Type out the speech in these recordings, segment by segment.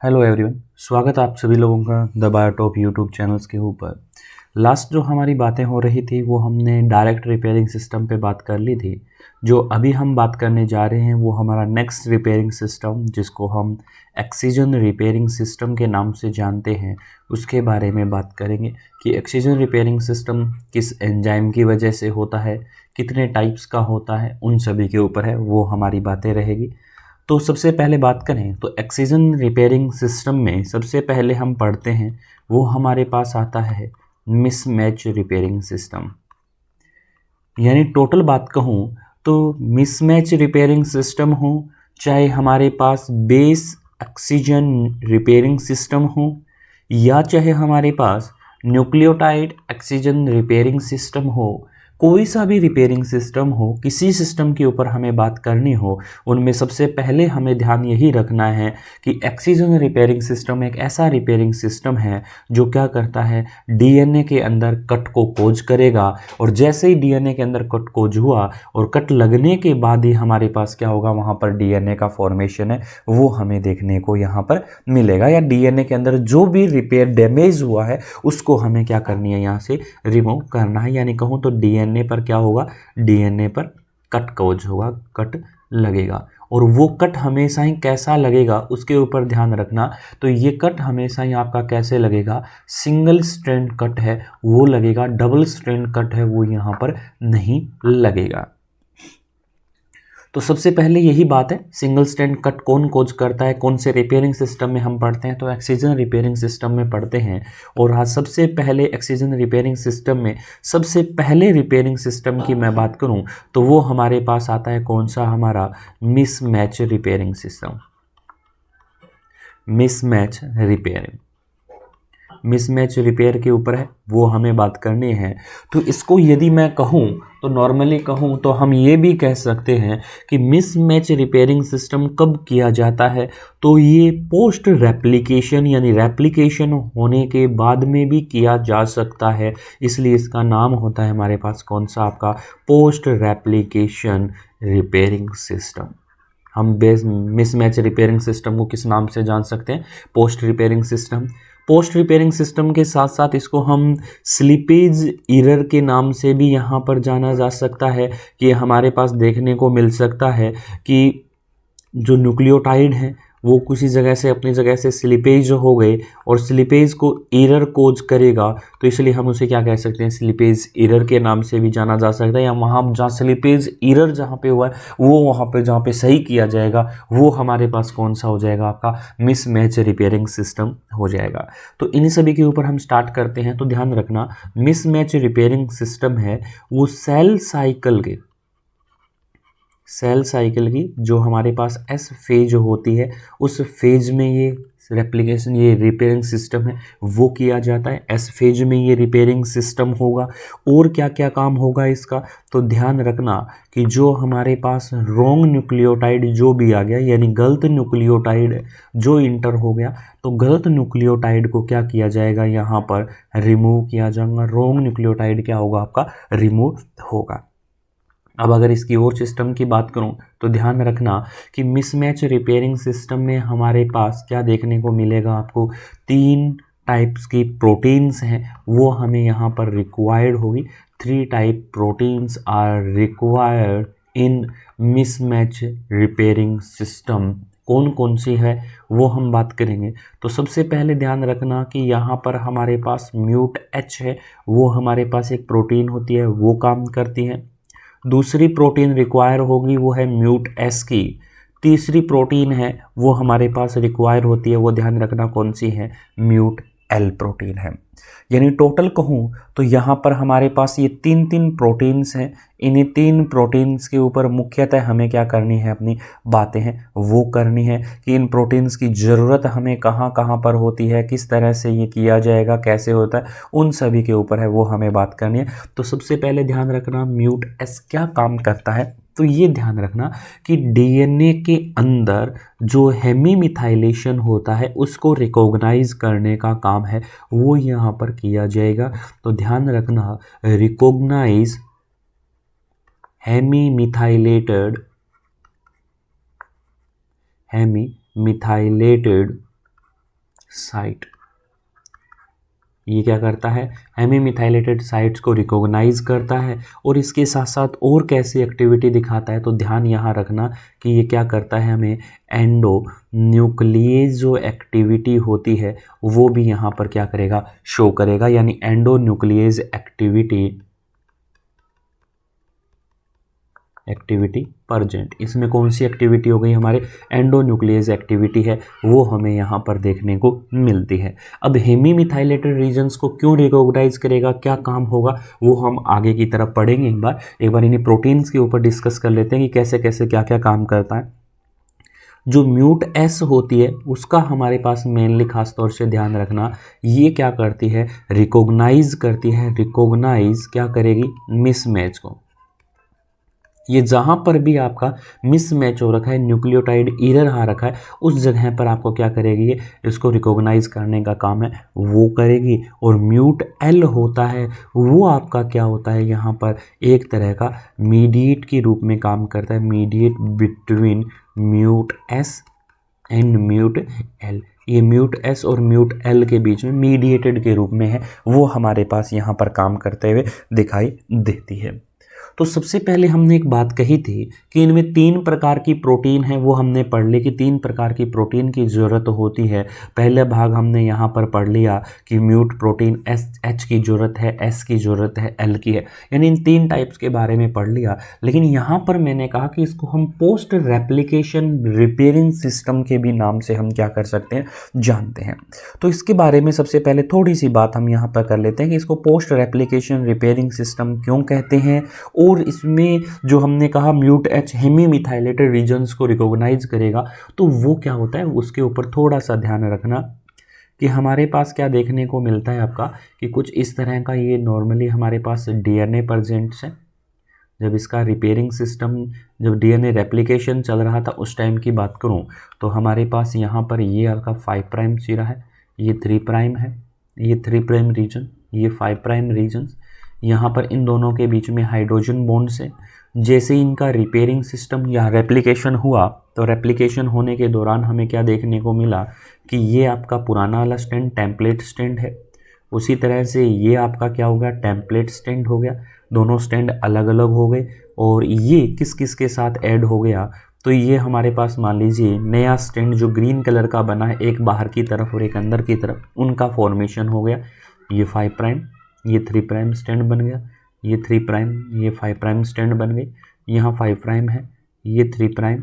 Hello everyone, स्वागत है आप सभी लोगों का द बायोटॉप यूट्यूब चैनल्स के ऊपर। लास्ट जो हमारी बातें हो रही थी वो हमने डायरेक्ट रिपेयरिंग सिस्टम पे बात कर ली थी। जो अभी हम बात करने जा रहे हैं वो हमारा नेक्स्ट रिपेयरिंग सिस्टम, जिसको हम एक्सीजन रिपेयरिंग सिस्टम के नाम से जानते हैं, उसके बारे में बात करेंगे कि एक्सीजन रिपेयरिंग सिस्टम किस एंजाइम की वजह से होता है, कितने टाइप्स का होता है, उन सभी के ऊपर है वो हमारी बातें रहेगी। तो सबसे पहले बात करें तो एक्सीजन रिपेयरिंग सिस्टम में सबसे पहले हम पढ़ते हैं वो हमारे पास आता है मिसमैच रिपेयरिंग सिस्टम। यानी टोटल बात कहूँ तो मिसमैच रिपेयरिंग सिस्टम हो, चाहे हमारे पास बेस एक्सीजन रिपेयरिंग सिस्टम हो, या चाहे हमारे पास न्यूक्लियोटाइड एक्सीजन रिपेयरिंग सिस्टम हो, कोई सा भी रिपेयरिंग सिस्टम हो, किसी सिस्टम के ऊपर हमें बात करनी हो, उनमें सबसे पहले हमें ध्यान यही रखना है कि एक्सीजन रिपेयरिंग सिस्टम एक ऐसा रिपेयरिंग सिस्टम है जो क्या करता है, डीएनए के अंदर कट को खोज करेगा, और जैसे ही डीएनए के अंदर कट खोज हुआ और कट लगने के बाद ही हमारे पास क्या होगा, वहाँ पर डीएनए का फॉर्मेशन है वो हमें देखने को यहाँ पर मिलेगा। या डीएनए के अंदर जो भी रिपेयर डैमेज हुआ है उसको हमें क्या करनी है, यहाँ से रिमूव करना है। यानी कहूँ तो डीएनए पर क्या होगा, डीएनए पर कट खोज होगा, कट लगेगा। और वो कट हमेशा ही कैसा लगेगा उसके ऊपर ध्यान रखना। तो ये कट हमेशा ही आपका कैसे लगेगा, सिंगल स्ट्रैंड कट है वो लगेगा, डबल स्ट्रैंड कट है वो यहाँ पर नहीं लगेगा। तो सबसे पहले यही बात है, सिंगल स्ट्रैंड कट कौन खोज करता है, कौन से रिपेयरिंग सिस्टम में हम पढ़ते हैं, तो एक्सीजन रिपेयरिंग सिस्टम में पढ़ते हैं। और हाँ, सबसे पहले एक्सीजन रिपेयरिंग सिस्टम में सबसे पहले रिपेयरिंग सिस्टम की मैं बात करूं तो वो हमारे पास आता है कौन सा, हमारा mismatch repairing system. Mismatch repairing, mismatch repair के ऊपर है वो हमें बात करनी है। तो इसको यदि मैं कहूँ तो नॉर्मली कहूँ तो हम ये भी कह सकते हैं कि मिसमैच रिपेयरिंग सिस्टम कब किया जाता है, तो ये पोस्ट रेप्लिकेशन यानी रेप्लिकेशन होने के बाद में भी किया जा सकता है। इसलिए इसका नाम होता है हमारे पास कौन सा, आपका पोस्ट रेप्लिकेशन रिपेयरिंग सिस्टम। हम बेस मिसमैच रिपेयरिंग सिस्टम को किस नाम से जान सकते हैं, post repairing system. Post repairing system के साथ साथ इसको हम स्लिपेज एरर के नाम से भी यहाँ पर जाना जा सकता है कि हमारे पास देखने को मिल सकता है कि जो न्यूक्लियोटाइड हैं वो किसी जगह से अपनी जगह से स्लिपेज हो गए और स्लिपेज को एरर कोज करेगा, तो इसलिए हम उसे क्या कह सकते हैं, स्लिपेज एरर के नाम से भी जाना जा सकता है। या वहाँ जहाँ स्लिपेज एरर जहाँ पे हुआ है वो वहाँ पे जहाँ पे सही किया जाएगा वो हमारे पास कौन सा हो जाएगा, आपका मिसमैच रिपेयरिंग सिस्टम हो जाएगा। तो इन सभी के ऊपर हम स्टार्ट करते हैं। तो ध्यान रखना, मिसमैच रिपेयरिंग सिस्टम है वो सेल साइकिल की जो हमारे पास एस फेज होती है उस फेज में ये रेप्लिकेशन, ये रिपेयरिंग सिस्टम है वो किया जाता है। एस फेज में ये रिपेयरिंग सिस्टम होगा। और क्या क्या काम होगा इसका, तो ध्यान रखना कि जो हमारे पास रॉन्ग न्यूक्लियोटाइड जो भी आ गया, यानी गलत न्यूक्लियोटाइड जो इंटर हो गया, तो गलत न्यूक्लियोटाइड को क्या किया जाएगा, यहाँ पर रिमूव किया जाएगा। रॉन्ग न्यूक्लियोटाइड क्या होगा, आपका रिमूव होगा। अब अगर इसकी और सिस्टम की बात करूं तो ध्यान रखना कि मिसमैच रिपेयरिंग सिस्टम में हमारे पास क्या देखने को मिलेगा, आपको 3 टाइप्स की प्रोटीन्स हैं वो हमें यहाँ पर रिक्वायर्ड होगी। 3 type proteins are required in mismatch repairing system. कौन कौन सी है वो हम बात करेंगे। तो सबसे पहले ध्यान रखना कि यहाँ पर हमारे पास म्यूट एच है, वो हमारे पास एक प्रोटीन होती है वो काम करती है। दूसरी प्रोटीन रिक्वायर होगी वो है म्यूट एस की। तीसरी प्रोटीन है वो हमारे पास रिक्वायर होती है, वो ध्यान रखना कौन सी है, म्यूट एल प्रोटीन है। यानी टोटल कहूँ तो यहाँ पर हमारे पास ये 3 प्रोटीन्स हैं। इन्हीं 3 प्रोटीन्स के ऊपर मुख्यतः हमें क्या करनी है, अपनी बातें हैं वो करनी है कि इन प्रोटीन्स की ज़रूरत हमें कहाँ कहाँ पर होती है, किस तरह से ये किया जाएगा, कैसे होता है, उन सभी के ऊपर है वो हमें बात करनी है। तो सबसे पहले ध्यान रखना म्यूट एस क्या काम करता है, तो ये ध्यान रखना कि डीएनए के अंदर जो हेमीमिथाइलेशन होता है उसको रिकॉग्नाइज करने का काम है वो यहाँ पर किया जाएगा। तो ध्यान रखना, रिकॉग्नाइज हेमीमिथाइलेटेड साइट। ये क्या करता है, हेमीमिथाइलेटेड साइट्स को रिकॉग्नाइज करता है और इसके साथ साथ और कैसी एक्टिविटी दिखाता है, तो ध्यान यहाँ रखना कि ये क्या करता है, हमें एंडो न्यूक्लियेज जो एक्टिविटी होती है वो भी यहाँ पर क्या करेगा, शो करेगा। यानी एंडो न्यूक्लियेज एक्टिविटी परजेंट। इसमें कौन सी एक्टिविटी हो गई, हमारे एंडोन्यूक्लियस एक्टिविटी है, वो हमें यहाँ पर देखने को मिलती है। अब हेमीमिथाइलेटेड रीजन्स को क्यों रिकॉग्नाइज करेगा, क्या काम होगा, वो हम आगे की तरफ पढ़ेंगे। एक बार इन्हीं प्रोटीन्स के ऊपर डिस्कस कर लेते हैं कि कैसे कैसे क्या क्या काम करता है। जो म्यूट एस होती है उसका हमारे पास मेनली खास तौर से ध्यान रखना, ये क्या करती है, रिकॉग्नाइज करती है। रिकॉग्नाइज क्या करेगी, मिसमैच को। ये जहाँ पर भी आपका मिसमैच हो रखा है, न्यूक्लियोटाइड एरर आ रखा है, उस जगह पर आपको क्या करेगी, ये इसको रिकॉग्नाइज करने का काम है वो करेगी। और म्यूट एल होता है, वो आपका क्या होता है, यहाँ पर एक तरह का मीडिएट के रूप में काम करता है, mediate between mute S and mute L. ये म्यूट एस और म्यूट एल के बीच में मीडिएटेड के रूप में है, वो हमारे पास यहाँ पर काम करते हुए दिखाई देती है। तो सबसे पहले हमने एक बात कही थी कि इनमें 3 प्रकार की प्रोटीन है, वो हमने पढ़ ली कि 3 प्रकार की प्रोटीन की ज़रूरत होती है। पहले भाग हमने यहाँ पर पढ़ लिया कि म्यूट प्रोटीन एच की ज़रूरत है, एस की ज़रूरत है, एल की है, यानी इन 3 टाइप्स के बारे में पढ़ लिया। लेकिन यहाँ पर मैंने कहा कि इसको हम पोस्ट रेप्लिकेशन रिपेयरिंग सिस्टम के भी नाम से हम क्या कर सकते हैं, जानते हैं। तो इसके बारे में सबसे पहले थोड़ी सी बात हम यहाँ पर कर लेते हैं कि इसको पोस्ट रेप्लिकेशन रिपेयरिंग सिस्टम क्यों कहते हैं, और इसमें जो हमने कहा म्यूट एच हेमीमिथाइलेटेड रीजन्स को रिकॉग्नाइज करेगा, तो वो क्या होता है उसके ऊपर थोड़ा सा ध्यान रखना कि हमारे पास क्या देखने को मिलता है आपका कि कुछ इस तरह का ये नॉर्मली हमारे पास डीएनए प्रेजेंट्स है। जब इसका रिपेयरिंग सिस्टम, जब डीएनए रेप्लिकेशन चल रहा था उस टाइम की बात करूं, तो हमारे पास यहाँ पर ये आपका 5 प्राइम चीरा है, ये 3 प्राइम है, ये 3 प्राइम रीजन, ये 5 प्राइम रीजन्स। यहाँ पर इन दोनों के बीच में हाइड्रोजन बॉन्ड्स है। जैसे इनका रिपेयरिंग सिस्टम या रेप्लिकेशन हुआ, तो रेप्लिकेशन होने के दौरान हमें क्या देखने को मिला कि ये आपका पुराना वाला स्टैंड टेम्पलेट स्टैंड है, उसी तरह से ये आपका क्या हो गया, टेम्पलेट स्टैंड हो गया। दोनों स्टैंड अलग अलग हो गए और ये किस किस के साथ ऐड हो गया, तो ये हमारे पास मान लीजिए नया स्टैंड जो ग्रीन कलर का बना है, एक बाहर की तरफ और एक अंदर की तरफ, उनका फॉर्मेशन हो गया। ये 5 प्राइम, ये 3 प्राइम स्टैंड बन गया, ये 3 प्राइम, ये 5 प्राइम स्टैंड बन गई। यहाँ 5 प्राइम है, ये 3 प्राइम,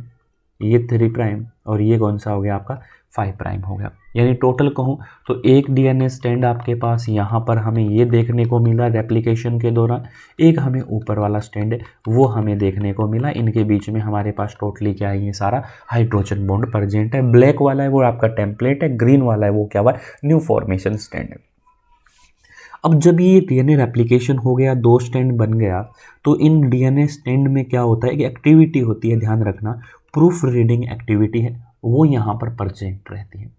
ये 3 प्राइम, और ये कौन सा हो गया आपका 5 प्राइम हो गया। यानी टोटल कहूँ तो एक डीएनए स्टैंड आपके पास यहाँ पर हमें ये देखने को मिला रेप्लिकेशन के दौरान, एक हमें ऊपर वाला स्टैंड है वो हमें देखने को मिला। इनके बीच में हमारे पास टोटली क्या है, ये सारा हाइड्रोजन बॉन्ड प्रेजेंट है। ब्लैक वाला है वो आपका टेम्पलेट है, ग्रीन वाला है वो क्या हुआ, न्यू फॉर्मेशन स्टैंड है। अब जब ये डीएनए रेप्लिकेशन हो गया, 2 स्टैंड बन गया, तो इन डीएनए स्टैंड में क्या होता है कि एक्टिविटी होती है, ध्यान रखना प्रूफ रीडिंग एक्टिविटी है वो यहाँ पर प्रेजेंट रहती है।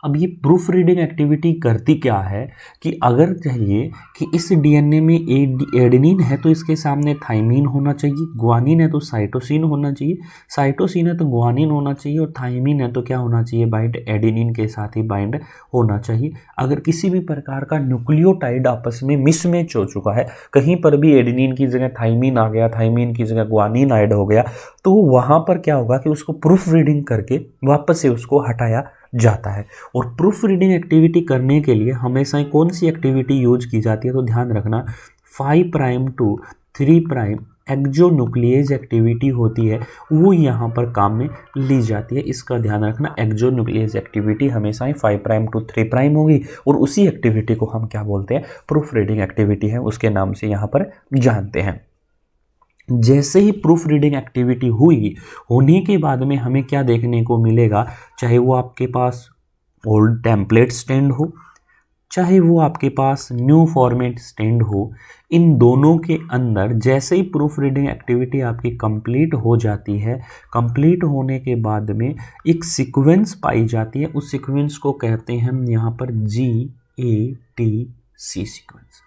अब ये प्रूफ रीडिंग एक्टिविटी करती क्या है कि अगर चाहिए कि इस डीएनए में एडेनिन है तो इसके सामने थाइमीन होना चाहिए, ग्वानिन है तो साइटोसिन होना चाहिए, साइटोसिन है तो ग्वानिन होना चाहिए, और थाइमीन है तो क्या होना चाहिए, बाइंड एडेनिन के साथ ही बाइंड होना चाहिए। अगर किसी भी प्रकार का न्यूक्लियोटाइड आपस में मिसमैच हो चुका है, कहीं पर भी एडेनिन की जगह थाइमीन आ गया, थाइमीन की जगह ग्वानिन ऐड हो गया, तो वहाँ पर क्या होगा कि उसको प्रूफ रीडिंग करके वापस से उसको हटाया जाता है। और प्रूफ रीडिंग एक्टिविटी करने के लिए हमेशा कौन सी एक्टिविटी यूज की जाती है, तो ध्यान रखना 5 प्राइम टू 3 प्राइम एक्सोन्यूक्लियेज एक्टिविटी होती है, वो यहाँ पर काम में ली जाती है। इसका ध्यान रखना, एक्सोन्यूक्लियेज एक्टिविटी हमेशा ही 5 प्राइम टू 3 प्राइम होगी, और उसी एक्टिविटी को हम क्या बोलते हैं, प्रूफ रीडिंग एक्टिविटी है, उसके नाम से यहाँ पर जानते हैं। जैसे ही प्रूफ रीडिंग एक्टिविटी हुई, होने के बाद में हमें क्या देखने को मिलेगा, चाहे वो आपके पास ओल्ड टेम्पलेट स्टैंड हो, चाहे वो आपके पास न्यू फॉर्मेट स्टैंड हो, इन दोनों के अंदर जैसे ही प्रूफ रीडिंग एक्टिविटी आपकी कंप्लीट हो जाती है, कंप्लीट होने के बाद में एक सीक्वेंस पाई जाती है, उस सीक्वेंस को कहते हैं हम यहाँ पर GATC सीक्वेंस।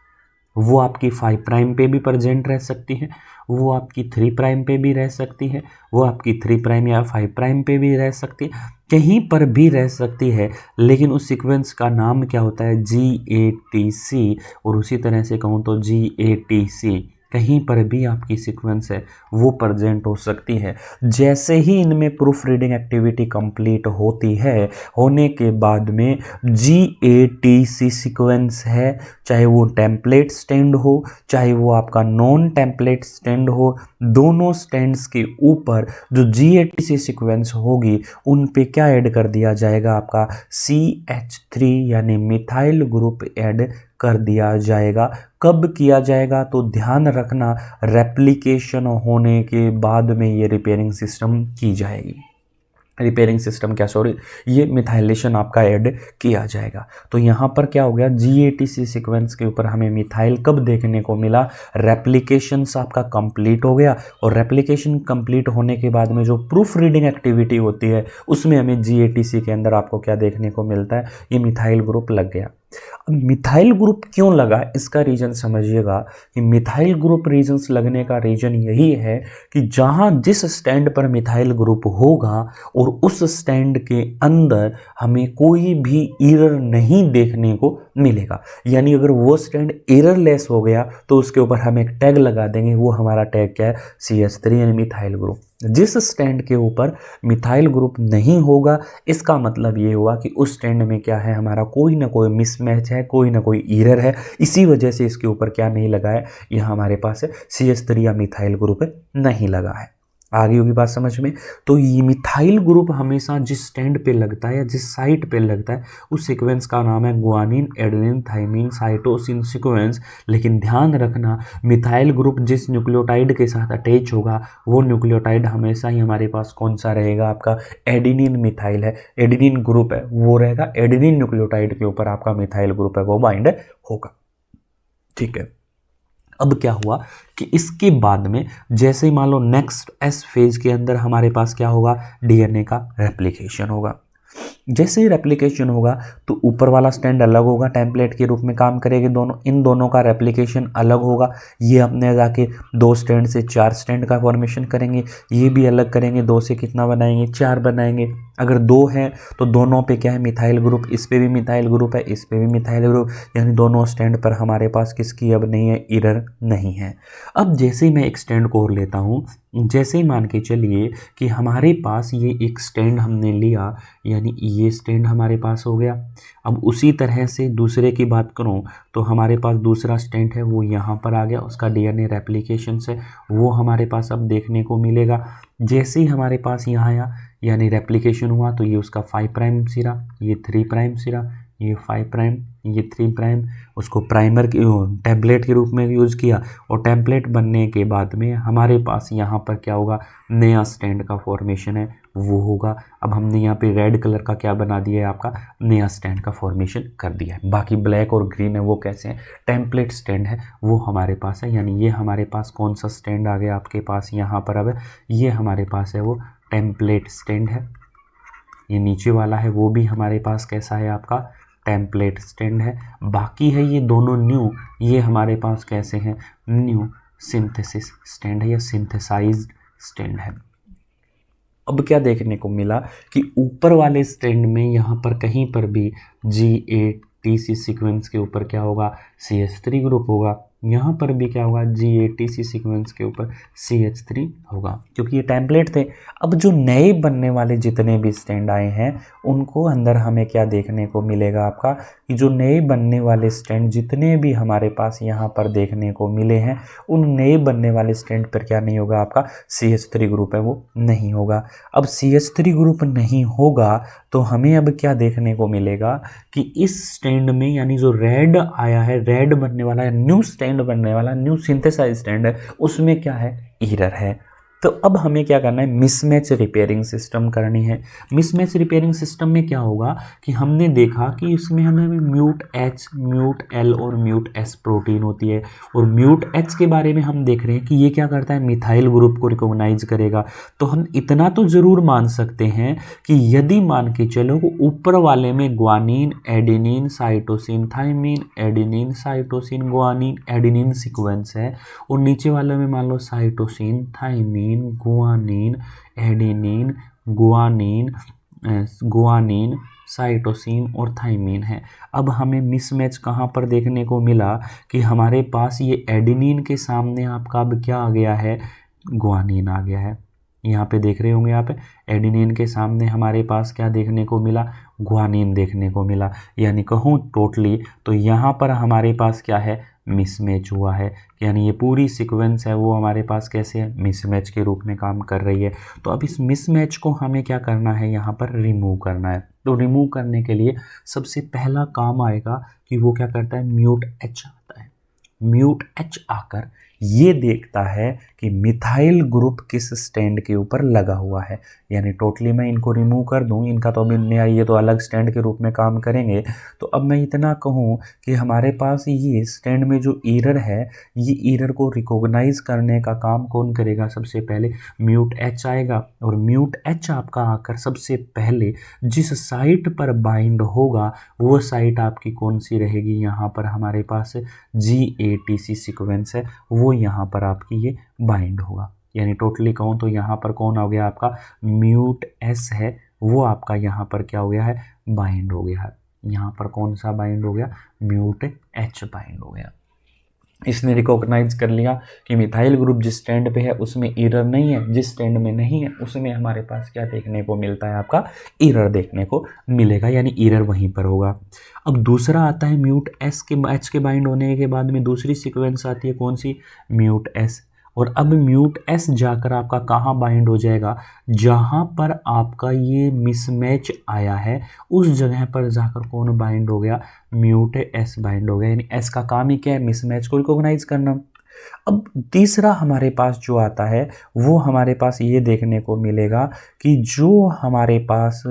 वो आपकी 5 प्राइम पे भी प्रेजेंट रह सकती है, वो आपकी 3 प्राइम पे भी रह सकती है, वो आपकी 3 प्राइम या 5 प्राइम पे भी रह सकती है, कहीं पर भी रह सकती है। लेकिन उस सीक्वेंस का नाम क्या होता है? GATC। और उसी तरह से कहूँ तो GATC कहीं पर भी आपकी सीक्वेंस है वो प्रेजेंट हो सकती है। जैसे ही इनमें प्रूफ रीडिंग एक्टिविटी कंप्लीट होती है, होने के बाद में GATC सीक्वेंस है, चाहे वो टेम्पलेट स्टैंड हो, चाहे वो आपका नॉन टेम्पलेट स्टैंड हो, दोनों स्टैंड्स के ऊपर जो GATC सीक्वेंस होगी उन पे क्या ऐड कर दिया जाएगा? आपका CH3 यानी मिथाइल ग्रुप ऐड कर दिया जाएगा। कब किया जाएगा? तो ध्यान रखना, रेप्लिकेशन होने के बाद में ये रिपेयरिंग सिस्टम की जाएगी। रिपेयरिंग सिस्टम क्या, सॉरी, ये मिथाइलेशन आपका ऐड किया जाएगा। तो यहाँ पर क्या हो गया? GATC सीक्वेंस के ऊपर हमें मिथाइल कब देखने को मिला? रेप्लिकेशन आपका कंप्लीट हो गया, और रेप्लिकेशन कंप्लीट होने के बाद में जो प्रूफ रीडिंग एक्टिविटी होती है उसमें हमें GATC के अंदर आपको क्या देखने को मिलता है? ये मिथाइल ग्रुप लग गया। अब मिथाइल ग्रुप क्यों लगा, इसका रीजन समझिएगा कि मिथाइल ग्रुप रीजन्स लगने का रीजन यही है कि जहाँ जिस स्टैंड पर मिथाइल ग्रुप होगा और उस स्टैंड के अंदर हमें कोई भी एरर नहीं देखने को मिलेगा। यानी अगर वो स्टैंड एररलेस हो गया तो उसके ऊपर हम एक टैग लगा देंगे, वो हमारा टैग क्या है? CH3 यानी मिथाइल ग्रुप। जिस स्टैंड के ऊपर मिथाइल ग्रुप नहीं होगा, इसका मतलब ये हुआ कि उस स्टैंड में क्या है? हमारा कोई ना कोई मिसमैच है, कोई ना कोई एरर है, इसी वजह से इसके ऊपर क्या नहीं लगा है? यहाँ हमारे पास है CH3 या मिथाइल ग्रुप नहीं लगा है। आगे होगी बात समझ में। तो ये मिथाइल ग्रुप हमेशा जिस स्टैंड पे लगता है या जिस साइट पे लगता है उस सीक्वेंस का नाम है guanine adenine thymine cytosine sequence. लेकिन ध्यान रखना, मिथाइल ग्रुप जिस न्यूक्लियोटाइड के साथ अटैच होगा वो न्यूक्लियोटाइड हमेशा ही हमारे पास कौन सा रहेगा? आपका एडेनिन मिथाइल है, एडेनिन ग्रुप है वो रहेगा, एडेनिन न्यूक्लियोटाइड के ऊपर आपका मिथाइल ग्रुप है वो बाइंड होगा। ठीक है। अब क्या हुआ कि इसके बाद में जैसे ही मान लो नेक्स्ट एस फेज के अंदर हमारे पास क्या होगा? DNA का रेप्लिकेशन होगा। जैसे ही रेप्लिकेशन होगा तो ऊपर वाला स्टैंड अलग होगा, टेम्पलेट के रूप में काम करेंगे दोनों, इन दोनों का रेप्लिकेशन अलग होगा। ये अपने जाके 2 स्टैंड से 4 स्टैंड का फॉर्मेशन करेंगे, ये भी अलग करेंगे, 2 से कितना बनाएंगे? 4 बनाएंगे। अगर 2 है तो दोनों पे क्या है? मिथाइल ग्रुप, इस पे भी मिथाइल ग्रुप है, इस पे भी मिथाइल ग्रुप, यानी दोनों स्टैंड पर हमारे पास किसकी अब नहीं है? एरर नहीं है। अब जैसे ही मैं एक स्टैंड को और लेता हूँ, जैसे ही मान के चलिए कि हमारे पास ये एक स्टैंड हमने लिया, यानी ये स्टैंड हमारे पास हो गया। अब उसी तरह से दूसरे की बात करूं तो हमारे पास दूसरा स्टैंड है वो यहाँ पर आ गया, उसका DNA रेप्लिकेशन से वो हमारे पास अब देखने को मिलेगा। जैसे ही हमारे पास यहाँ आया यानी रेप्लिकेशन हुआ तो ये उसका 5 प्राइम सिरा, ये 3 प्राइम सिरा, ये 5 प्राइम, ये 3 प्राइम, उसको प्राइमर के टेम्पलेट के रूप में यूज़ किया, और टेम्पलेट बनने के बाद में हमारे पास यहाँ पर क्या होगा? नया स्टैंड का फॉर्मेशन है वो होगा। अब हमने यहाँ पे रेड कलर का क्या बना दिया है? आपका नया स्टैंड का फॉर्मेशन कर दिया है। बाकी ब्लैक और ग्रीन है वो कैसे हैं? टेम्पलेट स्टैंड है वो हमारे पास है। यानी ये हमारे पास कौन सा स्टैंड आ गया आपके पास यहाँ पर? अब ये हमारे पास है वो टेम्पलेट स्टैंड है। ये नीचे वाला है वो भी हमारे पास कैसा है? आपका टेम्पलेट स्टैंड है। बाकी है ये दोनों न्यू, ये हमारे पास कैसे हैं? न्यू सिंथेसिस स्टैंड है या सिंथेसाइज्ड स्टैंड है। अब क्या देखने को मिला कि ऊपर वाले स्टैंड में यहाँ पर कहीं पर भी GATC सीक्वेंस के ऊपर क्या होगा? CH3 ग्रुप होगा। यहाँ पर भी क्या होगा? GATC सीक्वेंस के ऊपर CH3 होगा, क्योंकि ये टेम्पलेट थे। अब जो नए बनने वाले जितने भी स्टैंड आए हैं उनको अंदर हमें क्या देखने को मिलेगा? आपका कि जो नए बनने वाले स्टैंड जितने भी हमारे पास यहाँ पर देखने को मिले हैं उन नए बनने वाले स्टैंड पर क्या नहीं होगा? आपका CH3 ग्रुप है वो नहीं होगा। अब CH3 ग्रुप नहीं होगा तो हमें अब क्या देखने को मिलेगा कि इस स्टैंड में यानी जो रेड आया है, रेड बनने वाला है, न्यू स्टैंड बनने वाला, न्यू सिंथेसाइज स्टैंड है, उसमें क्या है? एरर है। तो अब हमें क्या करना है, मिसमैच रिपेयरिंग सिस्टम करनी है। मिसमैच रिपेयरिंग सिस्टम में क्या होगा कि हमने देखा कि इसमें हमें म्यूट एच, म्यूट एल और म्यूट एस प्रोटीन होती है, और म्यूट एच के बारे में हम देख रहे हैं कि ये क्या करता है, मिथाइल ग्रुप को रिकॉग्नाइज करेगा। तो हम इतना तो जरूर मान सकते हैं कि यदि मान के चलो ऊपर वाले में guanine, adenine, cytosine, thymine, adenine, cytosine, guanine, adenine sequence है, और नीचे वाले में मान लो cytosine, thymine, guanine, adenine, guanine, cytosine और थाइमिन है। अब हमें मिसमैच कहाँ पर देखने को मिला कि हमारे पास ये एडेनिन के सामने आपका अब क्या आ गया है, गुआनिन आ गया है। यहाँ पे देख रहे होंगे आप, एडेनिन के सामने हमारे पास क्या देखने को मिला, गुआनिन देखने को मिला। यानी कहूँ टोटली तो यहाँ पर हमारे पास क्या है, मिसमैच हुआ है। यानी ये पूरी सीक्वेंस है वो हमारे पास कैसे है, मिसमैच के रूप में काम कर रही है। तो अब इस मिसमैच को हमें क्या करना है, यहाँ पर रिमूव करना है। तो रिमूव करने के लिए सबसे पहला काम आएगा कि वो क्या करता है, म्यूट एच आता है। म्यूट एच आकर ये देखता है कि मिथाइल ग्रुप किस स्टैंड के ऊपर लगा हुआ है। यानी टोटली मैं इनको रिमूव कर दूं, इनका तो अभी नया, ये तो अलग स्टैंड के रूप में काम करेंगे। तो अब मैं इतना कहूं कि हमारे पास ये स्टैंड में जो एरर है, ये एरर को रिकॉग्नाइज करने का काम कौन करेगा, सबसे पहले म्यूट एच आएगा। और म्यूट एच आपका आकर सबसे पहले जिस साइट पर बाइंड होगा वो साइट आपकी कौन सी रहेगी, यहाँ पर हमारे पास GATC सीक्वेंस है, वो यहाँ पर आपकी ये बाइंड होगा। यानी टोटली कहूँ तो यहाँ पर कौन हो गया आपका, म्यूट एस है, वो आपका यहाँ पर क्या हो गया है, बाइंड हो गया है। यहाँ पर कौन सा बाइंड हो गया, म्यूट एच बाइंड हो गया। इसने रिकॉग्नाइज कर लिया कि मिथाइल ग्रुप जिस स्टैंड पे है उसमें एरर नहीं है, जिस स्टैंड में नहीं है उसमें हमारे पास क्या देखने को मिलता है, आपका एरर देखने को मिलेगा। यानी एरर वहीं पर होगा। अब दूसरा आता है म्यूट एच के बाइंड होने के बाद में दूसरी सीक्वेंस आती है, कौन सी, म्यूट एस। और अब म्यूट एस जाकर आपका कहाँ बाइंड हो जाएगा, जहाँ पर आपका ये मिसमैच आया है उस जगह पर जाकर कौन बाइंड हो गया, म्यूट एस बाइंड हो गया। यानी एस का काम ही क्या है, मिसमैच को रिकॉग्नाइज करना। अब तीसरा हमारे पास जो आता है वो हमारे पास ये देखने को मिलेगा कि जो हमारे पास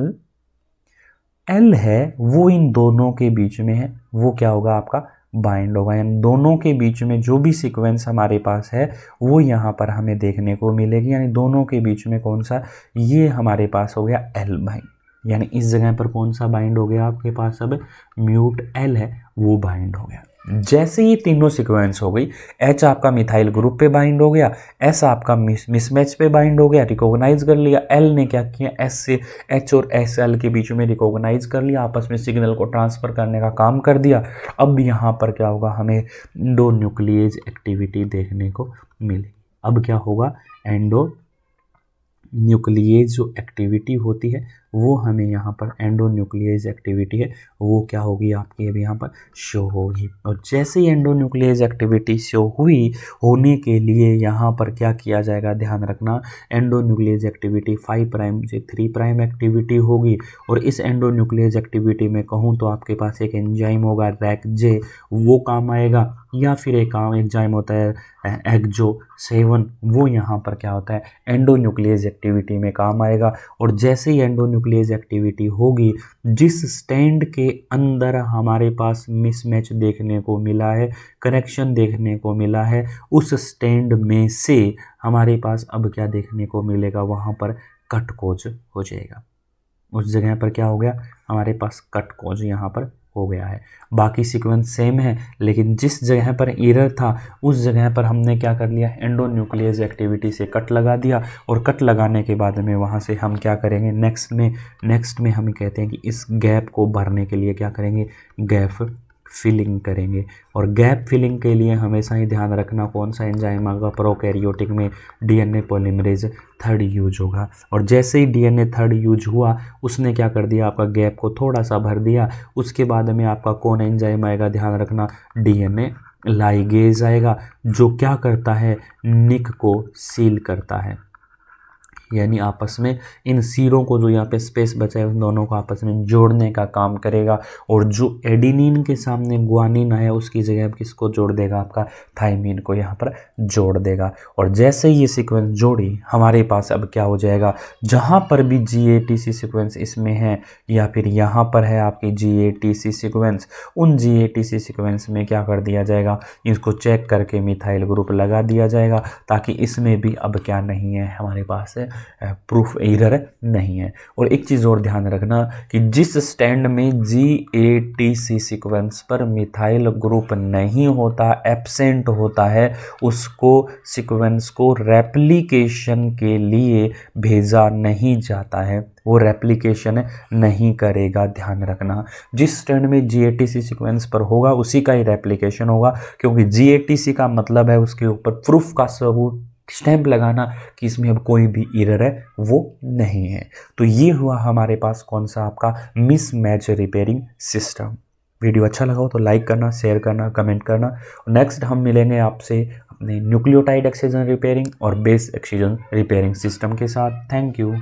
एल है वो इन दोनों के बीच में है, वो क्या होगा, आपका बाइंड होगा। यानी दोनों के बीच में जो भी सीक्वेंस हमारे पास है वो यहाँ पर हमें देखने को मिलेगी। यानी दोनों के बीच में कौन सा, ये हमारे पास हो गया एल बाइंड। यानी इस जगह पर कौन सा बाइंड हो गया आपके पास, अब म्यूट एल है वो बाइंड हो गया। जैसे ही तीनों सीक्वेंस हो गई, एच आपका मिथाइल ग्रुप पे बाइंड हो गया, एस आपका मिसमैच पे बाइंड हो गया, रिकॉग्नाइज कर लिया। एल ने क्या किया, एस से, एच और एस एल के बीच में रिकॉग्नाइज कर लिया, आपस में सिग्नल को ट्रांसफर करने का काम कर दिया। अब यहाँ पर क्या होगा, हमें एंडो न्यूक्लियेज एक्टिविटी देखने को मिली। अब क्या होगा, एंडो न्यूक्लियेज जो एक्टिविटी होती है वो हमें यहाँ पर एंडोन्यूक्लियेज एक्टिविटी है वो क्या होगी आपकी, अभी यहाँ पर शो होगी। और जैसे ही एंडोन्यूक्लियेज एक्टिविटी शो हुई, होने के लिए यहाँ पर क्या किया जाएगा, ध्यान रखना, एंडोन्यूक्लियेज एक्टिविटी 5 प्राइम से 3 प्राइम एक्टिविटी होगी। और इस एंडोन्यूक्लियेज एक्टिविटी में कहूँ तो आपके पास एक एंजाइम होगा RACJ, वो काम आएगा। या फिर एक एंजाइम होता है EXO-7, वो यहाँ पर क्या होता है, एंडोन्यूक्लियेज एक्टिविटी में काम आएगा। और जैसे ही एंडोन्यूक्लियेज एक्टिविटी होगी, जिस स्टैंड के अंदर हमारे पास मिसमैच देखने को मिला है, करेक्शन देखने को मिला है, उस स्टैंड में से हमारे पास अब क्या देखने को मिलेगा, वहाँ पर कट कोज हो जाएगा। उस जगह पर क्या हो गया, हमारे पास कट कोज यहाँ पर हो गया है। बाकी सीक्वेंस सेम है, लेकिन जिस जगह पर एरर था उस जगह पर हमने क्या कर लिया, एंडोन्यूक्लियेज एक्टिविटी से कट लगा दिया। और कट लगाने के बाद में वहाँ से हम क्या करेंगे, नेक्स्ट में हम कहते हैं कि इस गैप को भरने के लिए क्या करेंगे, गैप फिलिंग करेंगे। और गैप फिलिंग के लिए हमेशा ही ध्यान रखना कौन सा एंजाइम आएगा, प्रोकैरियोटिक में DNA पॉलीमरेज 3rd यूज होगा। और जैसे ही DNA 3rd यूज हुआ, उसने क्या कर दिया, आपका गैप को थोड़ा सा भर दिया। उसके बाद में आपका कौन एंजाइम आएगा, ध्यान रखना, DNA लाइगेज आएगा, जो क्या करता है, निक को सील करता है। यानी आपस में इन सिरों को जो यहाँ पे स्पेस बचा है उन दोनों को आपस में जोड़ने का काम करेगा। और जो एडिनिन के सामने ग्वानिन आया उसकी जगह किसको जोड़ देगा, आपका थाइमिन को यहाँ पर जोड़ देगा। और जैसे ये सीक्वेंस जोड़ी हमारे पास अब क्या हो जाएगा, जहाँ पर भी GATC सीक्वेंस इसमें है या फिर यहाँ पर है आपकी GATC सीक्वेंस, उन GATC सीक्वेंस में क्या कर दिया जाएगा, इसको चेक करके मिथाइल ग्रुप लगा दिया जाएगा, ताकि इसमें भी अब क्या नहीं है हमारे पास प्रूफ एरर नहीं है। और एक चीज़ और ध्यान रखना कि जिस स्टैंड में GATC सीक्वेंस पर मिथाइल ग्रुप नहीं होता, एब्सेंट होता है, उसको सीक्वेंस को रेप्लिकेशन के लिए भेजा नहीं जाता है, वो रेप्लिकेशन नहीं करेगा। ध्यान रखना, जिस स्टैंड में GATC सीक्वेंस पर होगा उसी का ही रेप्लिकेशन होगा, क्योंकि GATC का मतलब है उसके ऊपर प्रूफ का सबूत, स्टैंप लगाना कि इसमें अब कोई भी एरर है वो नहीं है। तो ये हुआ हमारे पास कौन सा, आपका मिसमैच रिपेयरिंग सिस्टम। वीडियो अच्छा लगा हो तो लाइक करना, शेयर करना, कमेंट करना। नेक्स्ट हम मिलेंगे आपसे अपने न्यूक्लियोटाइड एक्सीजन रिपेयरिंग और बेस एक्सीजन रिपेयरिंग सिस्टम के साथ। Thank you.